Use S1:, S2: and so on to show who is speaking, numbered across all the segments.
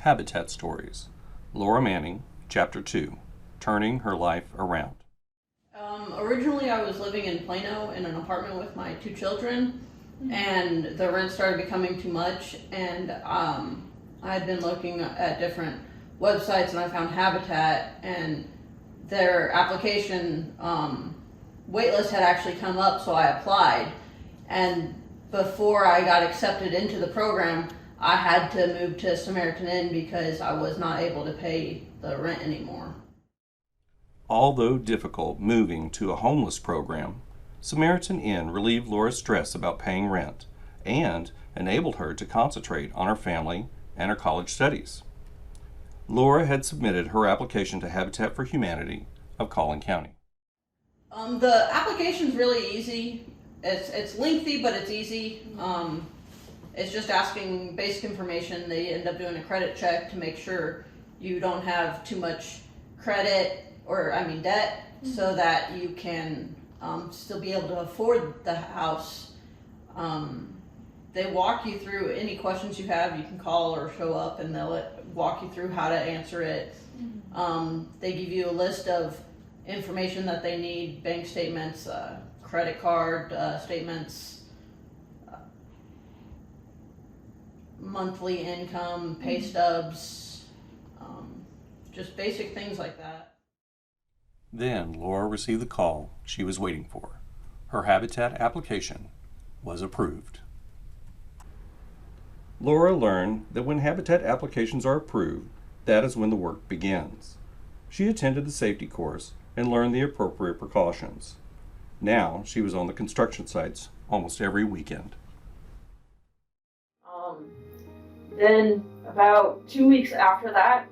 S1: Habitat Stories. Laura Manning, Chapter 2, Turning Her Life Around.
S2: Originally I was living in Plano in an apartment with my two children, and the rent started becoming too much, and I had been looking at different websites, and I found Habitat, and their application waitlist had actually come up, so I applied, and before I got accepted into the program, I had to move to Samaritan Inn because I was not able to pay the rent anymore.
S1: Although difficult moving to a homeless program, Samaritan Inn relieved Laura's stress about paying rent and enabled her to concentrate on her family and her college studies. Laura had submitted her application to Habitat for Humanity of Collin County.
S2: The application's really easy. It's lengthy, but it's easy. It's just asking basic information. They end up doing a credit check to make sure you don't have too much credit debt, so that you can still be able to afford the house. They walk you through any questions you have. You can call or show up, and they'll walk you through how to answer it. They give you a list of information that they need: bank statements, credit card statements, monthly income, pay stubs, just basic things like that.
S1: Then Laura received the call she was waiting for. Her Habitat application was approved. Laura learned that when Habitat applications are approved, that is when the work begins. She attended the safety course and learned the appropriate precautions. Now she was on the construction sites almost every weekend.
S3: Then about 2 weeks after that,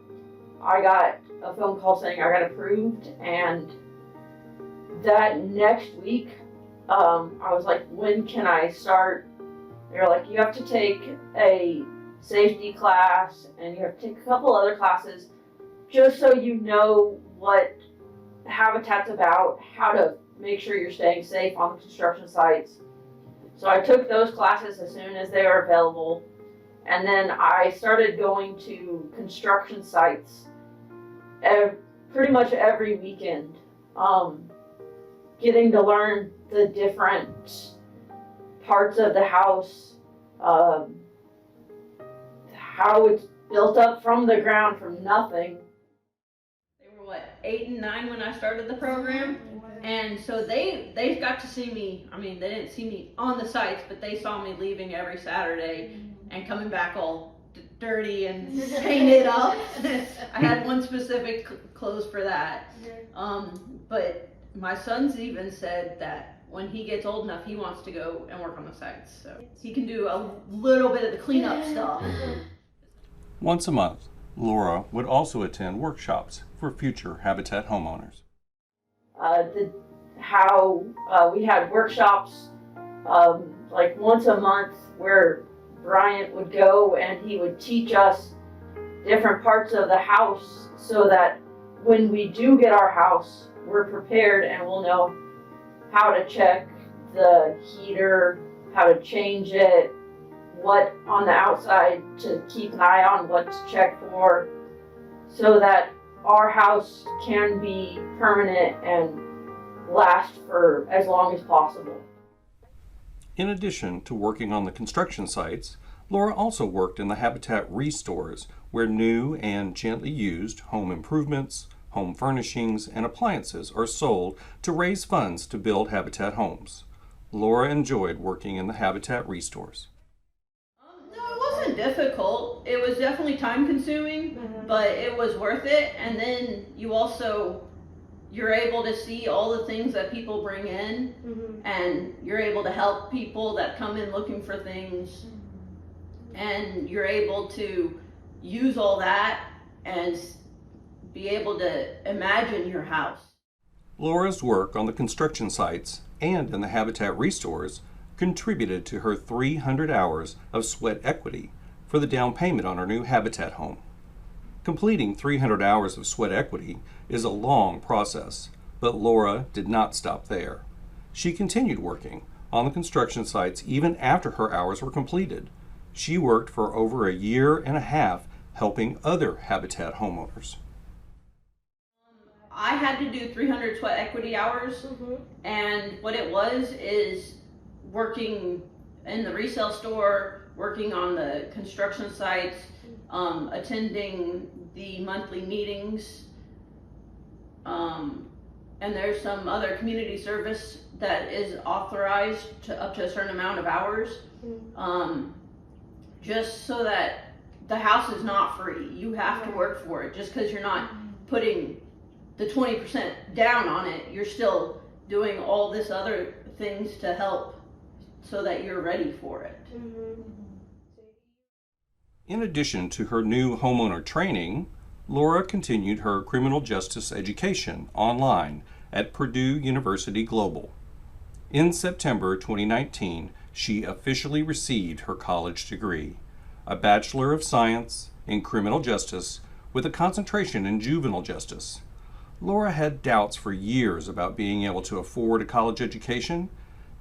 S3: I got a phone call saying I got approved, and that next week, I was like, when can I start? They're like, you have to take a safety class, and you have to take a couple other classes, just so you know what Habitat's about, how to make sure you're staying safe on the construction sites. So I took those classes as soon as they were available, and then I started going to construction sites pretty much every weekend, getting to learn the different parts of the house, how it's built up from the ground from nothing.
S2: They were 8 and 9 when I started the program, and so they got to see me. They didn't see me on the sites, but they saw me leaving every Saturday and coming back all dirty and painted up. I had one specific clothes for that. But my son's even said that when he gets old enough, he wants to go and work on the sites, so he can do a little bit of the cleanup stuff.
S1: Once a month, Laura would also attend workshops for future Habitat homeowners.
S3: We had workshops like once a month where Bryant would go and he would teach us different parts of the house, so that when we do get our house, we're prepared and we'll know how to check the heater, how to change it, what on the outside to keep an eye on, what to check for, so that our house can be permanent and last for as long as possible.
S1: In addition to working on the construction sites, Laura also worked in the Habitat restores, where new and gently used home improvements, home furnishings, and appliances are sold to raise funds to build Habitat homes. Laura enjoyed working in the Habitat restores.
S2: No, it wasn't difficult. It was definitely time consuming, but it was worth it. And then you're able to see all the things that people bring in, and you're able to help people that come in looking for things, and you're able to use all that and be able to imagine your house.
S1: Laura's work on the construction sites and in the Habitat restores contributed to her 300 hours of sweat equity for the down payment on her new Habitat home. Completing 300 hours of sweat equity is a long process, but Laura did not stop there. She continued working on the construction sites even after her hours were completed. She worked for over a year and a half helping other Habitat homeowners.
S2: I had to do 300 sweat equity hours, and what it was is working in the resale store, working on the construction sites, attending the monthly meetings, and there's some other community service that is authorized to up to a certain amount of hours, just so that the house is not free. You have to work for it. Just because you're not putting the 20% down on it, you're still doing all this other things to help so that you're ready for it.
S1: In addition to her new homeowner training, Laura continued her criminal justice education online at Purdue University Global. In September 2019, she officially received her college degree, a Bachelor of Science in Criminal Justice with a concentration in juvenile justice. Laura had doubts for years about being able to afford a college education.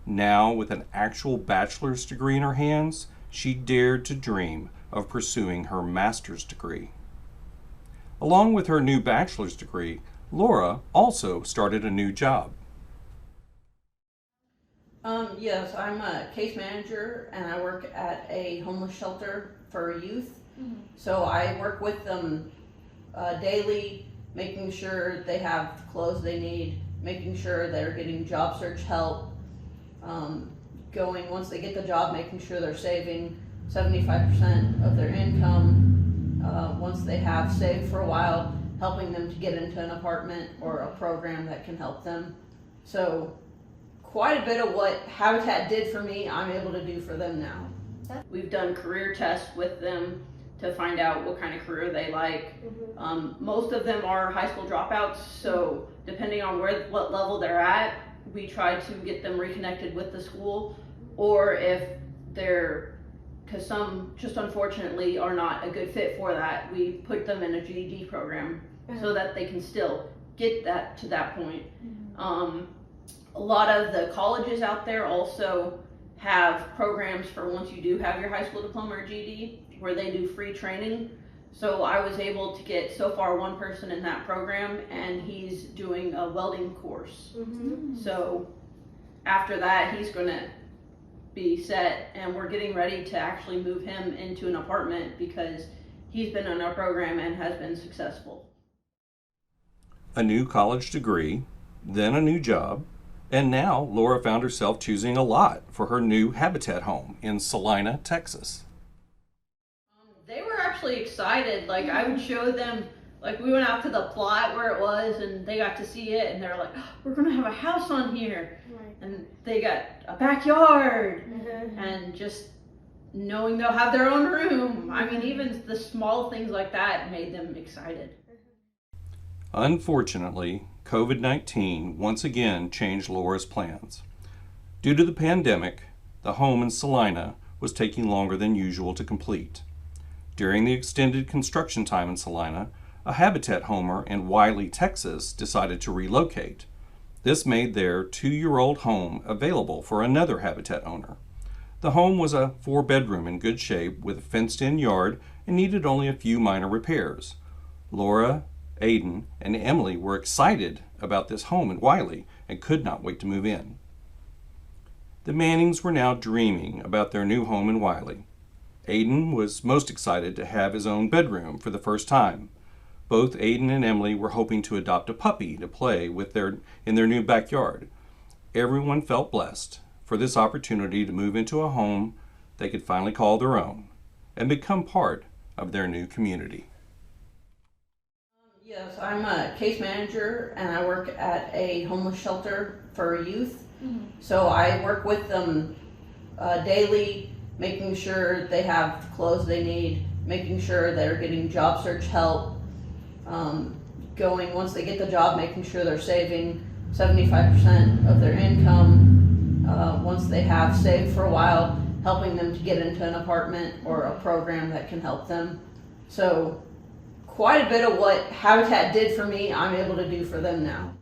S1: Now, with an actual bachelor's degree in her hands, she dared to dream of pursuing her master's degree. Along with her new bachelor's degree, Laura also started a new job.
S2: Yes, I'm a case manager and I work at a homeless shelter for youth. So I work with them daily, making sure they have the clothes they need, making sure they're getting job search help, once they get the job, making sure they're saving 75% of their income. Once they have saved for a while, helping them to get into an apartment or a program that can help them. So quite a bit of what Habitat did for me, I'm able to do for them now. We've done career tests with them to find out what kind of career they like. Most of them are high school dropouts, so depending on what level they're at, we try to get them reconnected with the school, or if because some just unfortunately are not a good fit for that, we put them in a GED program so that they can still get that to that point. A lot of the colleges out there also have programs for once you do have your high school diploma or GED, where they do free training. So I was able to get so far one person in that program, and he's doing a welding course. So after that, he's gonna be set, and we're getting ready to actually move him into an apartment because he's been in our program and has been successful.
S1: A new college degree, then a new job, and now Laura found herself choosing a lot for her new Habitat home in Salina, Texas.
S2: They were actually excited. Like, I would show them, like, we went out to the plot where it was and they got to see it, and they're like, oh, we're gonna have a house on here. And they got a backyard, and just knowing they'll have their own room. I mean, even the small things like that made them excited.
S1: Unfortunately, COVID-19 once again changed Laura's plans. Due to the pandemic, the home in Salina was taking longer than usual to complete. During the extended construction time in Salina, a Habitat homeowner in Wiley, Texas decided to relocate. This made their 2-year-old home available for another Habitat owner. The home was a 4-bedroom in good shape with a fenced-in yard and needed only a few minor repairs. Laura, Aidan, and Emily were excited about this home in Wiley and could not wait to move in. The Mannings were now dreaming about their new home in Wiley. Aidan was most excited to have his own bedroom for the first time. Both Aidan and Emily were hoping to adopt a puppy to play with in their new backyard. Everyone felt blessed for this opportunity to move into a home they could finally call their own and become part of their new community.
S2: Yes, I'm a case manager and I work at a homeless shelter for youth. So I work with them daily, making sure they have the clothes they need, making sure they're getting job search help, once they get the job, making sure they're saving 75% of their income. Once they have saved for a while, helping them to get into an apartment or a program that can help them. So quite a bit of what Habitat did for me, I'm able to do for them now.